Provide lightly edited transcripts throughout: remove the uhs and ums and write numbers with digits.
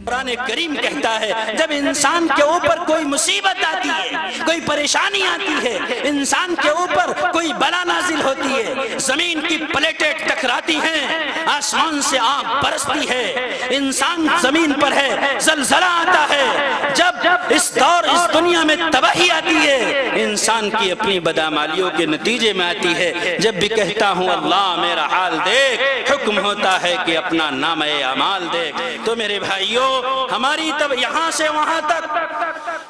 قرآن کریم کہتا ہے جب انسان کے اوپر کوئی مصیبت آتی ہے، کوئی پریشانی آتی ہے، انسان کے اوپر کوئی بلا نازل ہوتی ہے، زمین کی پلیٹیں ٹکراتی ہیں، آسمان سے آگ برستی ہے، انسان زمین پر ہے، زلزلہ آتا ہے، جب اس دور اس دنیا میں تباہی آتی ہے، انسان کی اپنی بدعمالیوں کے نتیجے میں آتی ہے، جب بھی کہتا ہوں اللہ میرا حال دیکھ، حکم ہوتا ہے کہ اپنا نامہ اعمال دیکھ۔ تو میرے بھائیوں، ہماری تب یہاں سے وہاں تک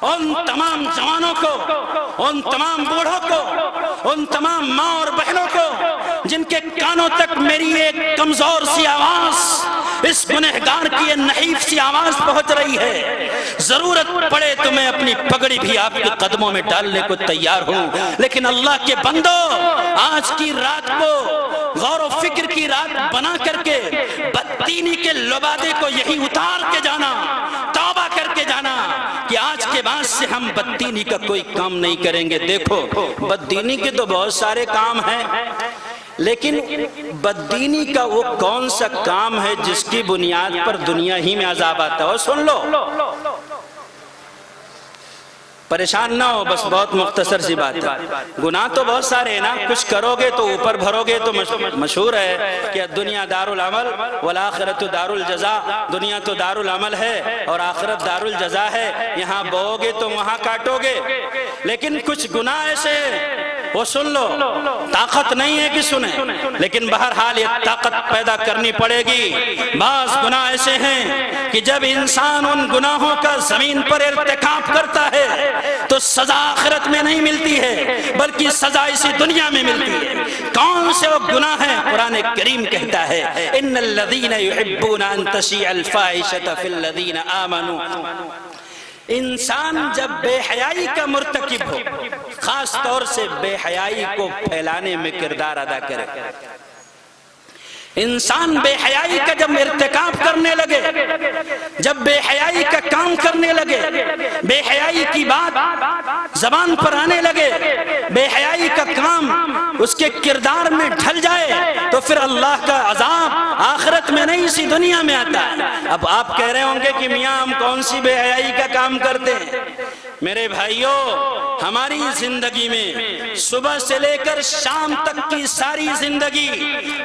ان تمام جوانوں کو، ان تمام بوڑھوں کو، ان تمام ماں اور بہنوں کو جن کے کانوں تک میری ایک کمزور سی آواز، اس گنہگار کی یہ نحیف سی آواز پہنچ رہی ہے، ضرورت پڑے تو میں اپنی پگڑی بھی آپ کے قدموں میں ڈالنے کو تیار ہوں، لیکن اللہ کے بندو، آج کی رات کو غور و فکر کی رات بنا کر کے بددینی کے لبادے کو یہی اتار کے جانا، توبہ کر کے جانا کہ آج کے بعد سے ہم بددینی کا کوئی کام نہیں کریں گے۔ دیکھو، بددینی کے تو بہت سارے کام ہیں، لیکن بددینی کا وہ کون سا کام ہے جس کی بنیاد پر دنیا ہی میں عذاب آتا ہے؟ اور سن لو، پریشان نہ ہو، بس بہت مختصر سی بات ہے۔ گناہ تو بہت سارے ہیں نا، کچھ کرو گے تو اوپر بھرو گے تو مشہور ہے کہ دنیا دار العمل والآخرت دار الجزا، دنیا تو دار العمل ہے اور آخرت دار الجزا ہے، یہاں بہو گے تو وہاں کاٹو گے، لیکن کچھ گناہ ایسے وہ سن لو، طاقت نہیں ہے کہ سنیں، لیکن بہرحال یہ طاقت پیدا کرنی پڑے گی۔ بعض گناہ ایسے ہیں کہ جب انسان ان گناہوں کا زمین پر ارتکاب کرتا ہے تو سزا آخرت میں نہیں ملتی ہے بلکہ سزا اسی دنیا میں ملتی ہے۔ کون سے وہ گناہ ہیں؟ قرآن کریم کہتا ہے ان الذین یحبون ان تشیع الفاحشۃ فی الذین آمنوا۔ انسان جب بے حیائی کا مرتکب ہو، خاص طور سے بے حیائی کو پھیلانے میں کردار ادا کرے، انسان بے حیائی کا جب ارتکاب کرنے لگے، جب بے حیائی کا کام کرنے لگے، بے حیائی کی بات زبان پر آنے لگے، بے حیائی کا کام اس کے کردار میں ڈھل جائے تو پھر اللہ کا عذاب آخرت میں نہیں اسی دنیا میں آتا ہے۔ اب آپ کہہ رہے ہوں گے کہ میاں ہم کون سی بے حیائی کا کام کرتے ہیں؟ میرے بھائیوں، ہماری زندگی میں صبح سے لے کر شام تک کی ساری زندگی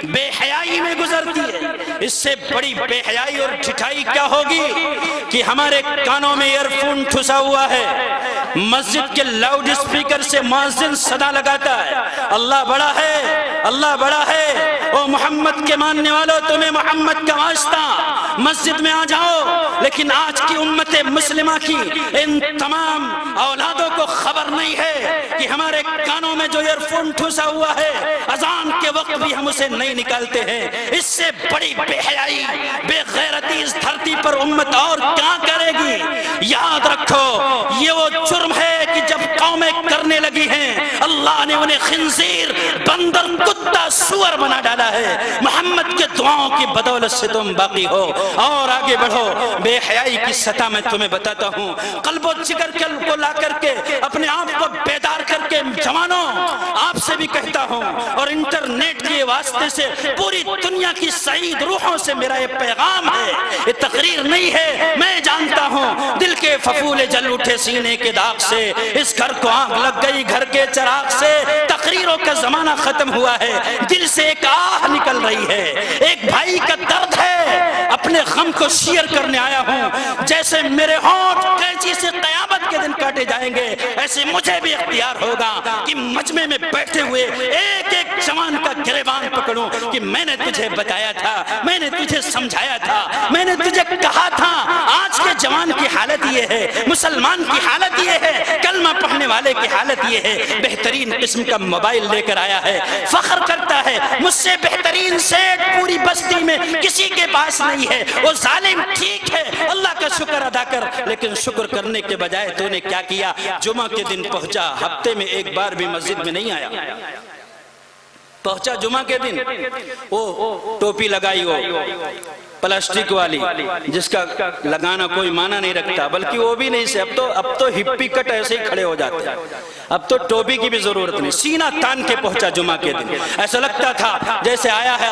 بے حیائی میں گزرتی ہے۔ اس سے بڑی بے حیائی اور ٹھٹائی کیا ہوگی کہ ہمارے کانوں میں ایئر فون ٹھسا ہوا ہے، مسجد کے لاؤڈ اسپیکر سے مؤذن صدا لگاتا ہے اللہ بڑا ہے، اللہ بڑا ہے، او محمد کے ماننے والوں تمہیں محمد کا واسطہ، مسجد میں آ جاؤ۔ لیکن آج کی امت مسلمہ کی ان تمام اولادوں کو خبر نہیں ہے کہ ہمارے کانوں میں جو ایئر فون ٹھوسا ہوا ہے اذان کے وقت بھی ہم اسے نہیں نکالتے ہیں۔ اس سے بڑی بے حیائی، بے غیرتی اس دھرتی پر امت اور کیا کرے گی؟ یاد رکھو، یہ وہ جرم ہے کہ جب قومیں کرنے لگی ہیں اللہ نے انہیں خنزیر، بندر، کتا، سور بنا ڈالا ہے۔ محمد کے دعاؤں کی بدولت سے تم باقی ہو اور آگے بڑھو۔ بے حیائی کی سطح میں تمہیں بتاتا ہوں، قلب و جگر کو لا کر کے اپنے آپ کو بیدار کر کے جوانوں آپ سے بھی کہتا ہوں اور انٹرنیٹ کے واسطے سے پوری دنیا کی سعید روحوں سے میرا یہ پیغام ہے، یہ تقریر نہیں ہے، میں جانتا ہوں دل کے پھپھولے جل اٹھے سینے کے داغ سے، اس گھر کو آگ لگ گئی گھر کے چراغ سے، تقریروں کا زمانہ ختم ہوا ہے، دل سے ایک آہ نکل رہی ہے، ایک بھائی کا درد ہے، اپنے غم کو شیئر کرنے آیا ہوں۔ جیسے میرے ہونٹ قینچی سے قیامت کے دن کاٹے جائیں گے، ایسے مجھے بھی اختیار ہوگا کہ مجمع میں بیٹھے ہوئے ایک ایک جوان کا گریبان پکڑوں کہ میں نے تجھے بتایا تھا، میں نے تجھے سمجھایا تھا، میں نے تجھے کہا تھا۔ آج کے جوان کی حالت یہ ہے، مسلمان کی حالت یہ ہے، کلمہ پڑھنے والے کی حالت یہ ہے، بہترین قسم کا موبائل لے کر آیا ہے، فخر کرتا ہے مجھ سے بہترین سیٹ پوری بستی میں کسی کے پاس نہیں ہے۔ وہ ظالم ٹھیک ہے، اللہ کا شکر ادا کر، لیکن شکر کرنے کے بجائے تو نے کیا کیا؟ جمعہ کے دن پہنچا، ہفتے میں ایک بار بھی مسجد میں نہیں آیا، پہنچا جمعہ کے دن، وہ ٹوپی لگائی ہو، پلاسٹک والی جس کا لگانا کوئی معنی نہیں رکھتا، بلکہ وہ بھی نہیں سے اب تو ہپی کٹ ایسے ہی کھڑے ہو جاتے ہیں، اب تو ٹوپی کی بھی ضرورت نہیں، سینہ تان کے پہنچا جمعہ کے دن، ایسا لگتا تھا جیسے آیا ہے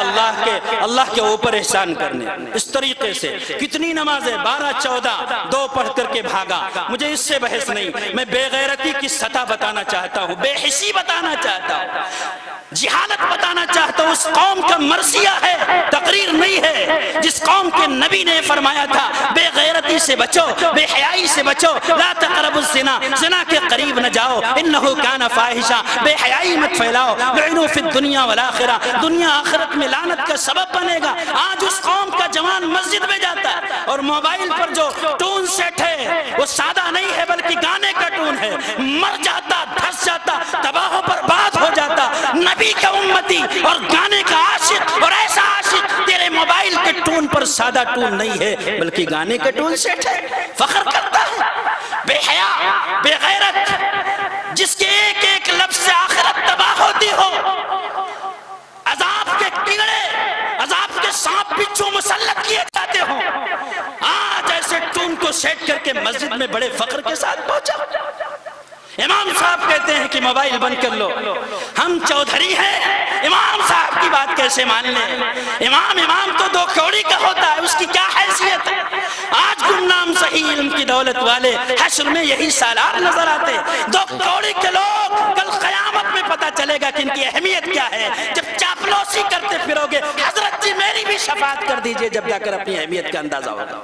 اللہ کے اوپر احسان کرنے۔ اس طریقے سے کتنی نمازیں 12 14 2 پڑھ کر کے بھاگا، مجھے اس سے بحث نہیں، میں بے غیرتی کی سطح بتانا چاہتا ہوں، بے حسی بتانا چاہتا ہوں، جہالت بتانا چاہتا ہوں۔ اس قوم کا مرثیہ ہے، تقریر نہیں ہے، جس قوم کے نبی نے فرمایا تھا بے غیرتی سے بچو، بے حیائی سے بچو، لا تقربوا الزنا، زنا کے قریب نہ جاؤ، انہو کان فاحشہ، بے حیائی مت پھیلاؤ، لعنوا فی الدنیا والآخرہ، دنیا آخرت میں لعنت کا سبب بنے گا۔ آج اس قوم کا جوان مسجد میں جاتا ہے اور موبائل پر جو ٹون سیٹ ہے وہ سادہ نہیں ہے بلکہ گانے کا ٹون ہے، مر جاتا، دھس جاتا، تباہ و برباد ہو جاتا۔ نبی کا امتی اور گانے کا عاشق، اور ایسا عاشق تیرے موبائل کے ٹون پر سادہ ٹون نہیں ہے بلکہ گانے کا ٹون سیٹ ہے، فخر کرتا ہے۔ بے حیا، بے غیرت، جس کے ایک ایک لفظ سے آخرت تباہ ہوتی ہو، عذاب کے کیڑے، عذاب کے سانپ بچھو مسلط کیے جاتے ہوں، آج ایسے ٹون کو سیٹ کر کے مسجد میں بڑے فخر کے ساتھ پہنچا۔ امام صاحب کہتے ہیں کہ موبائل بند کر لو، ہم چودھری ہیں، امام صاحب کی بات کیسے مان لیں؟ امام تو 2 کوڑی کا ہوتا ہے، اس کی کیا حیثیت ہے؟ آج گمنام صحیح علم کی دولت والے حشر میں یہی سالار نظر آتے، 2 کوڑی کے لوگ کل قیامت میں پتہ چلے گا کہ ان کی اہمیت کیا ہے۔ جب چاپلوسی کرتے پھرو گے، حضرت جی میری بھی شفاعت کر دیجئے، جب جا کر اپنی اہمیت کا اندازہ ہوگا۔